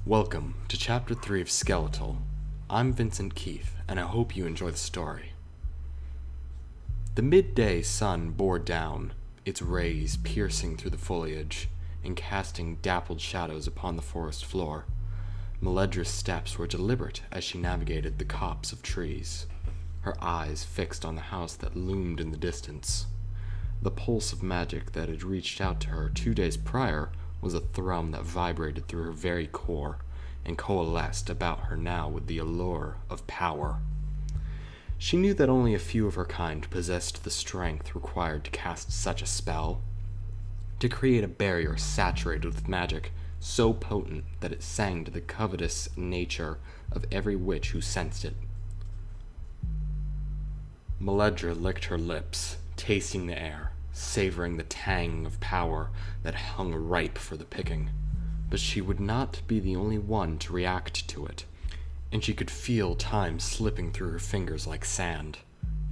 Welcome to Chapter 3 of Skeletal. I'm Vincent Keith, and I hope you enjoy the story. The midday sun bore down, its rays piercing through the foliage and casting dappled shadows upon the forest floor. Meledra's steps were deliberate as she navigated the copse of trees, her eyes fixed on the house that loomed in the distance. The pulse of magic that had reached out to her 2 days prior was a thrum that vibrated through her very core and coalesced about her now with the allure of power. She knew that only a few of her kind possessed the strength required to cast such a spell, to create a barrier saturated with magic so potent that it sang to the covetous nature of every witch who sensed it. Meledra licked her lips, tasting the air, savoring the tang of power that hung ripe for the picking. But she would not be the only one to react to it, and she could feel time slipping through her fingers like sand.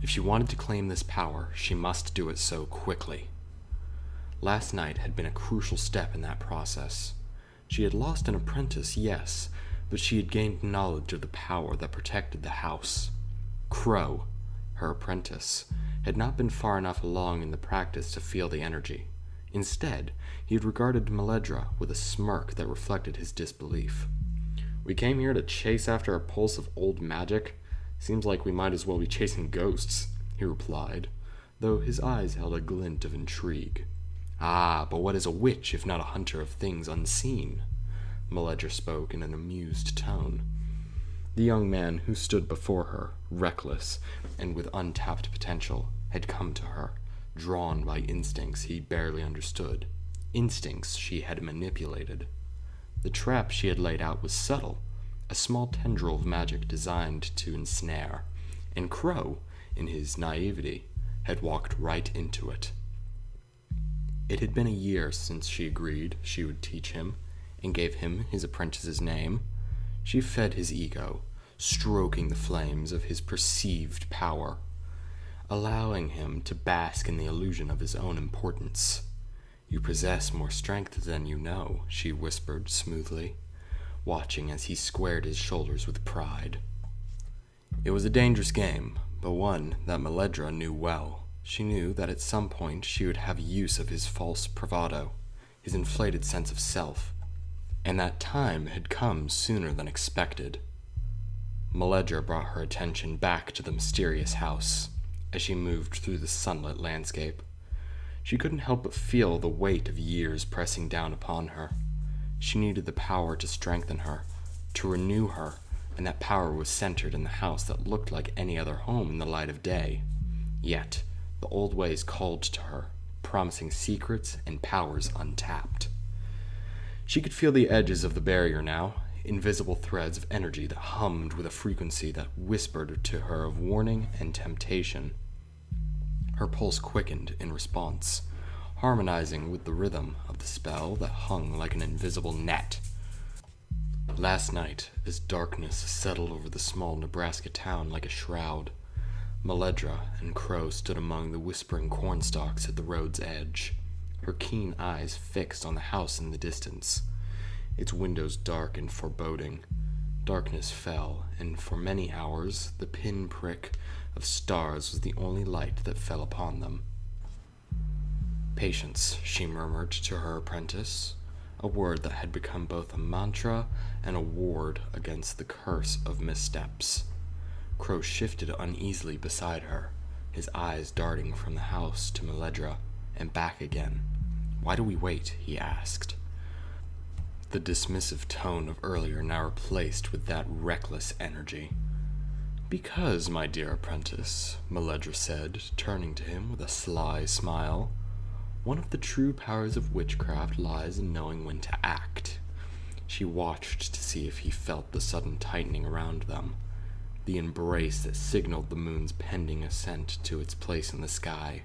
If she wanted to claim this power, she must do it so quickly. Last night had been a crucial step in that process. She had lost an apprentice, yes, but she had gained knowledge of the power that protected the house. Crow, her apprentice, had not been far enough along in the practice to feel the energy. Instead, he had regarded Meledra with a smirk that reflected his disbelief. "We came here to chase after a pulse of old magic? Seems like we might as well be chasing ghosts," he replied, though his eyes held a glint of intrigue. "Ah, but what is a witch if not a hunter of things unseen?" Meledra spoke in an amused tone. The young man who stood before her, reckless and with untapped potential, had come to her, drawn by instincts he barely understood, instincts she had manipulated. The trap she had laid out was subtle, a small tendril of magic designed to ensnare, and Crow, in his naivety, had walked right into it. It had been a year since she agreed she would teach him, and gave him his apprentice's name. She fed his ego, stroking the flames of his perceived power, allowing him to bask in the illusion of his own importance. "You possess more strength than you know," she whispered smoothly, watching as he squared his shoulders with pride. It was a dangerous game, but one that Meledra knew well. She knew that at some point she would have use of his false bravado, his inflated sense of self, and that time had come sooner than expected. Meledra brought her attention back to the mysterious house. As she moved through the sunlit landscape, she couldn't help but feel the weight of years pressing down upon her. She needed the power to strengthen her, to renew her, and that power was centered in the house that looked like any other home in the light of day. Yet, the old ways called to her, promising secrets and powers untapped. She could feel the edges of the barrier now, invisible threads of energy that hummed with a frequency that whispered to her of warning and temptation. Her pulse quickened in response, harmonizing with the rhythm of the spell that hung like an invisible net. Last night, as darkness settled over the small Nebraska town like a shroud, Meledra and Crow stood among the whispering cornstalks at the road's edge, her keen eyes fixed on the house in the distance, its windows dark and foreboding. Darkness fell, and for many hours the pinprick of stars was the only light that fell upon them. "Patience," she murmured to her apprentice, a word that had become both a mantra and a ward against the curse of missteps. Crow shifted uneasily beside her, his eyes darting from the house to Meledra and back again. "Why do we wait?" he asked, the dismissive tone of earlier now replaced with that reckless energy. "Because, my dear apprentice," Meledra said, turning to him with a sly smile, "one of the true powers of witchcraft lies in knowing when to act." She watched to see if he felt the sudden tightening around them, the embrace that signaled the moon's pending ascent to its place in the sky,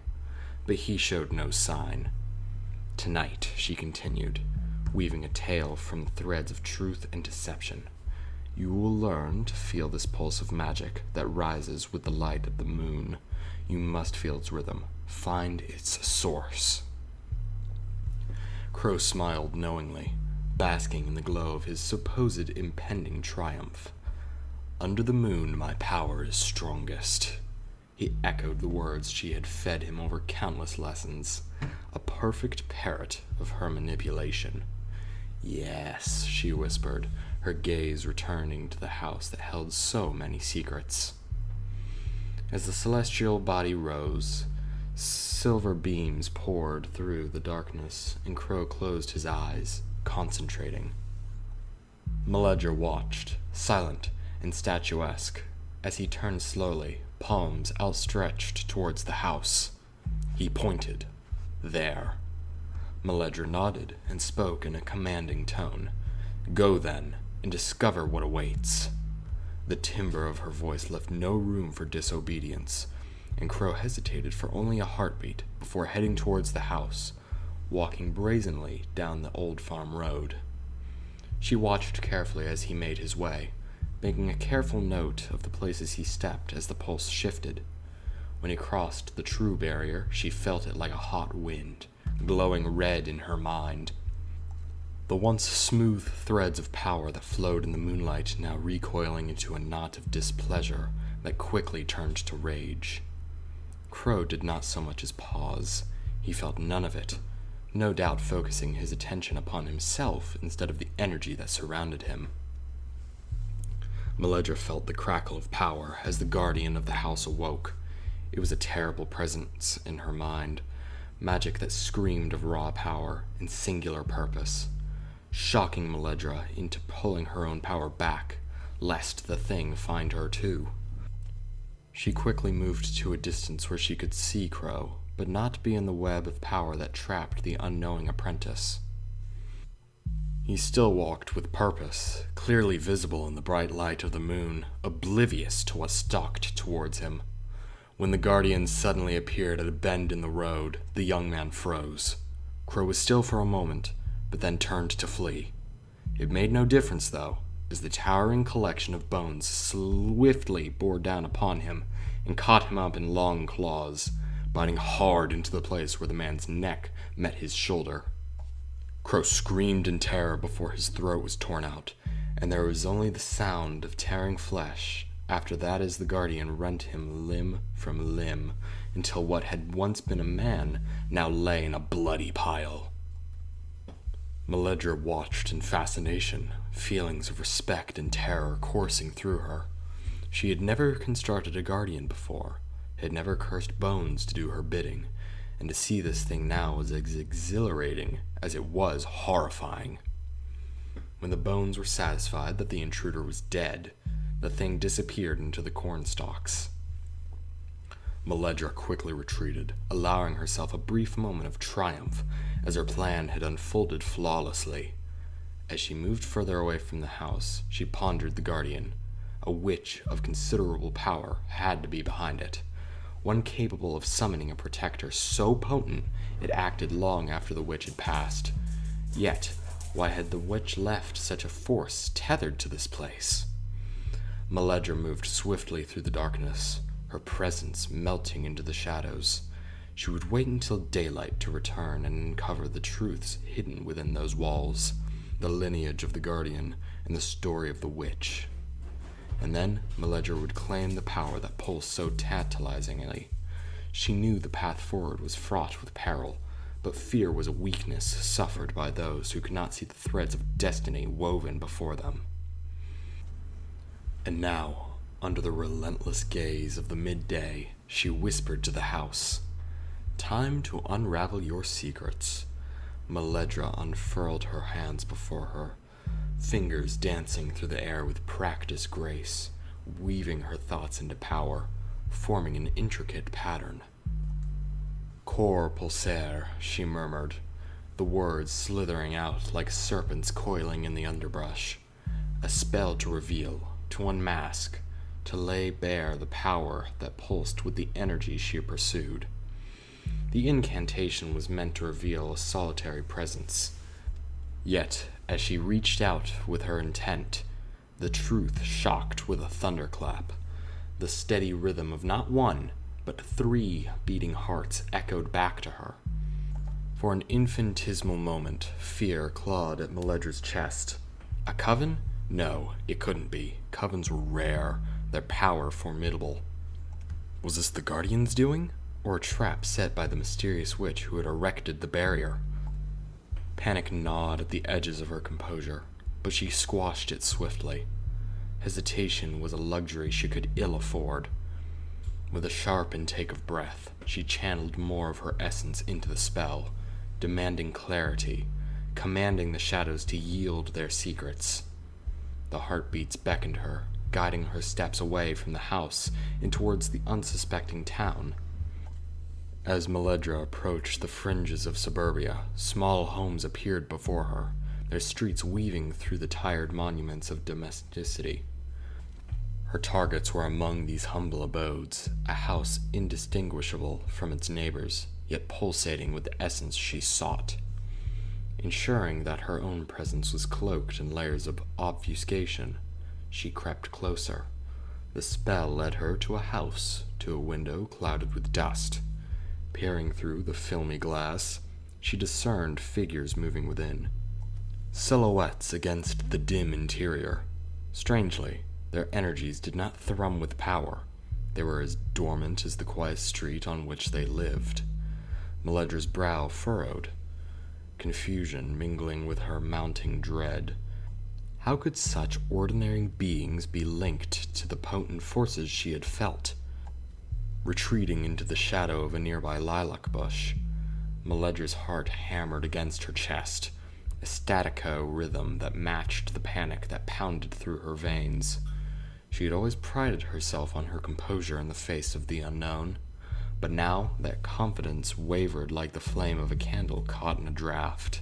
but he showed no sign. "Tonight," she continued, weaving a tale from the threads of truth and deception, "you will learn to feel this pulse of magic that rises with the light of the moon. You must feel its rhythm, find its source." Crow smiled knowingly, basking in the glow of his supposed impending triumph. "Under the moon my power is strongest." He echoed the words she had fed him over countless lessons, a perfect parrot of her manipulation. "Yes," she whispered, her gaze returning to the house that held so many secrets. As the celestial body rose, silver beams poured through the darkness, and Crow closed his eyes, concentrating. Meledra watched, silent and statuesque, as he turned slowly, palms outstretched towards the house. He pointed. "There." Meledra nodded and spoke in a commanding tone. "Go then, and discover what awaits." The timbre of her voice left no room for disobedience, and Crow hesitated for only a heartbeat before heading towards the house, walking brazenly down the old farm road. She watched carefully as he made his way, making a careful note of the places he stepped as the pulse shifted. When he crossed the true barrier, she felt it like a hot wind, glowing red in her mind. The once smooth threads of power that flowed in the moonlight now recoiling into a knot of displeasure that quickly turned to rage. Crow did not so much as pause. He felt none of it, no doubt focusing his attention upon himself instead of the energy that surrounded him. Meledra felt the crackle of power as the guardian of the house awoke. It was a terrible presence in her mind, magic that screamed of raw power and singular purpose, shocking Meledra into pulling her own power back, lest the thing find her too. She quickly moved to a distance where she could see Crow, but not be in the web of power that trapped the unknowing apprentice. He still walked with purpose, clearly visible in the bright light of the moon, oblivious to what stalked towards him. When the guardian suddenly appeared at a bend in the road, the young man froze. Crow was still for a moment, but then turned to flee. It made no difference, though, as the towering collection of bones swiftly bore down upon him and caught him up in long claws, biting hard into the place where the man's neck met his shoulder. Crow screamed in terror before his throat was torn out, and there was only the sound of tearing flesh after that as the guardian rent him limb from limb until what had once been a man now lay in a bloody pile. Meledra watched in fascination, feelings of respect and terror coursing through her. She had never constructed a guardian before, had never cursed bones to do her bidding, and to see this thing now was as exhilarating as it was horrifying. When the bones were satisfied that the intruder was dead, the thing disappeared into the corn stalks. Meledra quickly retreated, allowing herself a brief moment of triumph as her plan had unfolded flawlessly. As she moved further away from the house, she pondered the guardian. A witch of considerable power had to be behind it, one capable of summoning a protector so potent it acted long after the witch had passed. Yet, why had the witch left such a force tethered to this place? Meledra moved swiftly through the darkness, her presence melting into the shadows. She would wait until daylight to return and uncover the truths hidden within those walls, the lineage of the guardian, and the story of the witch. And then Meledra would claim the power that pulsed so tantalizingly. She knew the path forward was fraught with peril, but fear was a weakness suffered by those who could not see the threads of destiny woven before them. And now, under the relentless gaze of the midday, she whispered to the house, "Time to unravel your secrets." Meledra unfurled her hands before her, fingers dancing through the air with practiced grace, weaving her thoughts into power, forming an intricate pattern. "Cor pulsare," she murmured, the words slithering out like serpents coiling in the underbrush. A spell to reveal, to unmask, to lay bare the power that pulsed with the energy she pursued. The incantation was meant to reveal a solitary presence. Yet, as she reached out with her intent, the truth shocked with a thunderclap. The steady rhythm of not one, but 3 beating hearts echoed back to her. For an infinitesimal moment, fear clawed at Meledra's chest. A coven? No, it couldn't be. Covens were rare, their power formidable. Was this the Guardians' doing? Or a trap set by the mysterious witch who had erected the barrier? Panic gnawed at the edges of her composure, but she squashed it swiftly. Hesitation was a luxury she could ill afford. With a sharp intake of breath, she channeled more of her essence into the spell, demanding clarity, commanding the shadows to yield their secrets. The heartbeats beckoned her, guiding her steps away from the house and towards the unsuspecting town. As Meledra approached the fringes of suburbia, small homes appeared before her, their streets weaving through the tired monuments of domesticity. Her targets were among these humble abodes, a house indistinguishable from its neighbors, yet pulsating with the essence she sought. Ensuring that her own presence was cloaked in layers of obfuscation, she crept closer. The spell led her to a house, to a window clouded with dust. Peering through the filmy glass, she discerned figures moving within. Silhouettes against the dim interior. Strangely, their energies did not thrum with power. They were as dormant as the quiet street on which they lived. Meledra's brow furrowed, confusion mingling with her mounting dread. How could such ordinary beings be linked to the potent forces she had felt? Retreating into the shadow of a nearby lilac bush, Meledra's heart hammered against her chest, a staccato rhythm that matched the panic that pounded through her veins. She had always prided herself on her composure in the face of the unknown, but now that confidence wavered like the flame of a candle caught in a draught.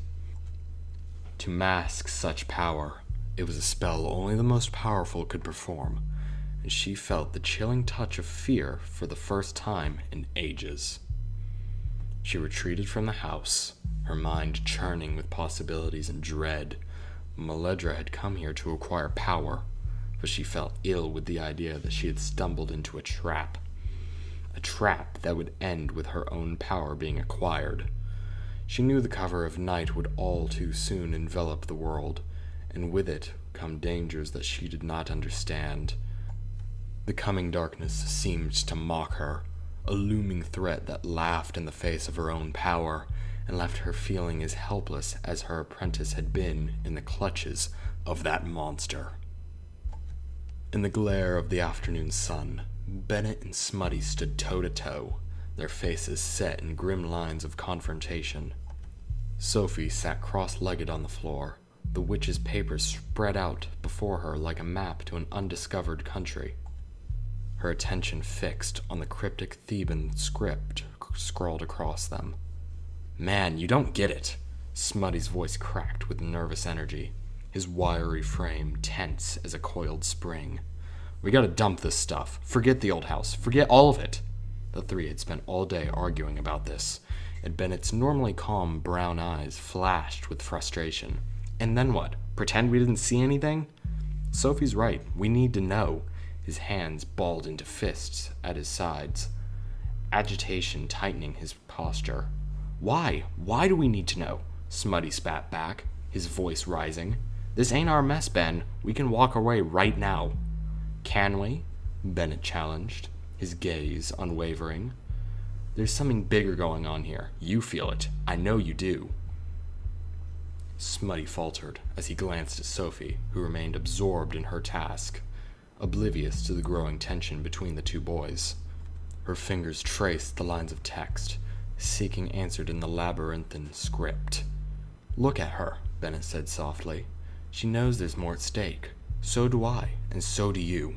To mask such power, it was a spell only the most powerful could perform, and she felt the chilling touch of fear for the first time in ages. She retreated from the house, her mind churning with possibilities and dread. Meledra had come here to acquire power, but she felt ill with the idea that she had stumbled into a trap that would end with her own power being acquired. She knew the cover of night would all too soon envelop the world, and with it come dangers that she did not understand. The coming darkness seemed to mock her, a looming threat that laughed in the face of her own power, and left her feeling as helpless as her apprentice had been in the clutches of that monster. In the glare of the afternoon sun, Bennett and Smutty stood toe-to-toe, their faces set in grim lines of confrontation. Sophie sat cross-legged on the floor, the witch's papers spread out before her like a map to an undiscovered country. Her attention fixed on the cryptic Theban script scrawled across them. "Man, you don't get it!" Smutty's voice cracked with nervous energy, his wiry frame tense as a coiled spring. "We gotta dump this stuff. Forget the old house. Forget all of it." The three had spent all day arguing about this, and Bennett's normally calm brown eyes flashed with frustration. "And then what? Pretend we didn't see anything?" "Sophie's right. We need to know." His hands balled into fists at his sides, agitation tightening his posture. "Why? Why do we need to know?" Smutty spat back, his voice rising. "This ain't our mess, Ben. We can walk away right now." "Can we?" Bennett challenged, his gaze unwavering. "There's something bigger going on here. You feel it. I know you do." Smutty faltered as he glanced at Sophie, who remained absorbed in her task, oblivious to the growing tension between the two boys. Her fingers traced the lines of text, seeking answered in the labyrinthine script. "Look at her," Bennett said softly. "She knows there's more at stake. So do I, and so do you."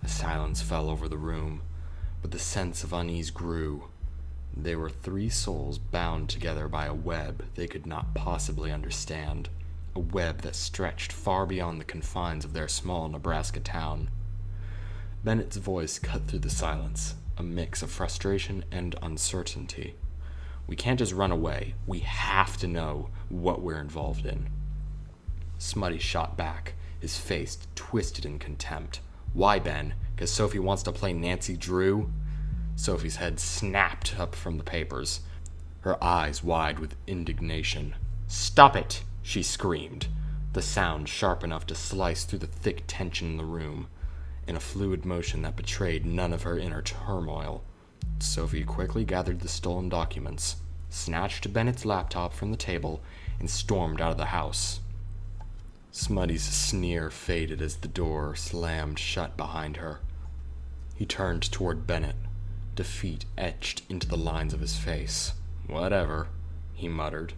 A silence fell over the room, but the sense of unease grew. They were three souls bound together by a web they could not possibly understand, a web that stretched far beyond the confines of their small Nebraska town. Bennett's voice cut through the silence, a mix of frustration and uncertainty. "We can't just run away. We have to know what we're involved in." Smutty shot back, his face twisted in contempt. "Why, Ben? 'Cause Sophie wants to play Nancy Drew?" Sophie's head snapped up from the papers. her eyes wide with indignation. "Stop it!" she screamed, the sound sharp enough to slice through the thick tension in the room, in a fluid motion that betrayed none of her inner turmoil. Sophie quickly gathered the stolen documents, snatched Bennett's laptop from the table, and stormed out of the house. Smutty's sneer faded as the door slammed shut behind her. He turned toward Bennett, defeat etched into the lines of his face. "Whatever," he muttered,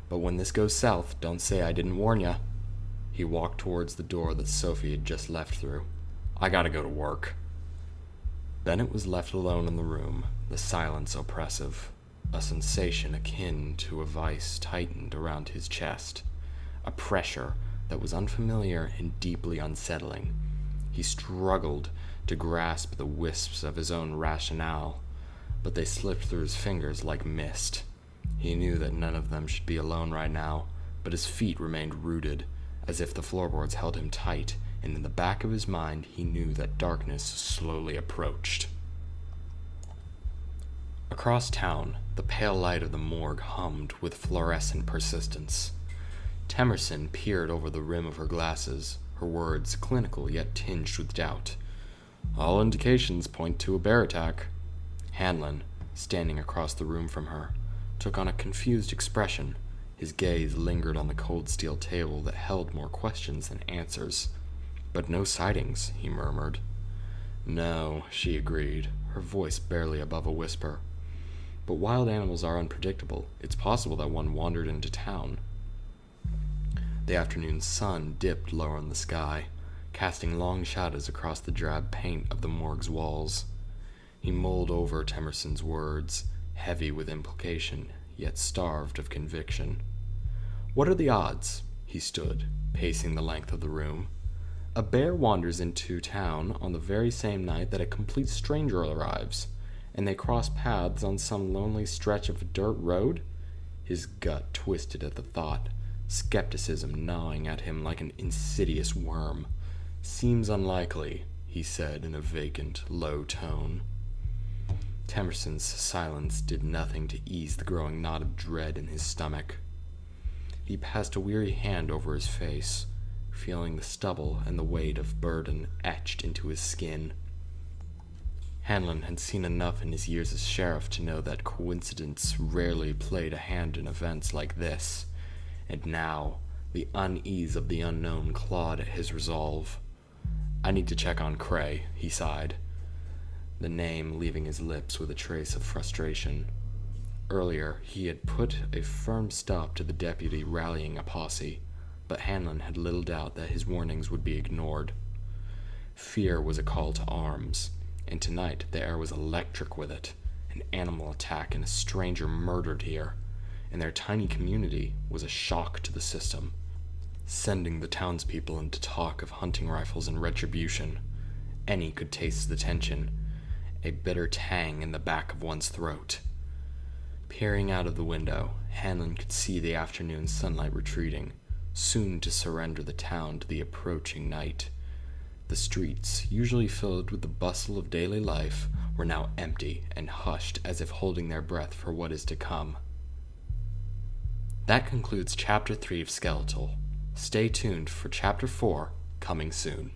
"but when this goes south, don't say I didn't warn ya." He walked towards the door that Sophie had just left through. "I gotta go to work." Bennett was left alone in the room, the silence oppressive. A sensation akin to a vice tightened around his chest, a pressure that was unfamiliar and deeply unsettling. He struggled to grasp the wisps of his own rationale, but they slipped through his fingers like mist. He knew that none of them should be alone right now, but his feet remained rooted, as if the floorboards held him tight, and in the back of his mind he knew that darkness slowly approached. Across town, the pale light of the morgue hummed with fluorescent persistence. Temerson peered over the rim of her glasses, her words clinical yet tinged with doubt. "All indications point to a bear attack." Hanlon, standing across the room from her, took on a confused expression. His gaze lingered on the cold steel table that held more questions than answers. "But no sightings," he murmured. "No," she agreed, her voice barely above a whisper. "But wild animals are unpredictable. It's possible that one wandered into town." The afternoon sun dipped lower in the sky, casting long shadows across the drab paint of the morgue's walls. He mulled over Temerson's words, heavy with implication, yet starved of conviction. "What are the odds?" He stood, pacing the length of the room. "A bear wanders into town on the very same night that a complete stranger arrives, and they cross paths on some lonely stretch of dirt road?" His gut twisted at the thought, skepticism gnawing at him like an insidious worm. "Seems unlikely," he said in a vacant, low tone. Temerson's silence did nothing to ease the growing knot of dread in his stomach. He passed a weary hand over his face, feeling the stubble and the weight of burden etched into his skin. Hanlon had seen enough in his years as sheriff to know that coincidence rarely played a hand in events like this, and now the unease of the unknown clawed at his resolve. "I need to check on Cray," he sighed, the name leaving his lips with a trace of frustration. Earlier, he had put a firm stop to the deputy rallying a posse, but Hanlon had little doubt that his warnings would be ignored. Fear was a call to arms, and tonight the air was electric with it. An animal attack and a stranger murdered here, and their tiny community was a shock to the system, sending the townspeople into talk of hunting rifles and retribution. Any could taste the tension, a bitter tang in the back of one's throat. Peering out of the window, Hanlon could see the afternoon sunlight retreating, soon to surrender the town to the approaching night. The streets, usually filled with the bustle of daily life, were now empty and hushed as if holding their breath for what is to come. That concludes Chapter 3 of Skeletal. Stay tuned for Chapter 4, coming soon.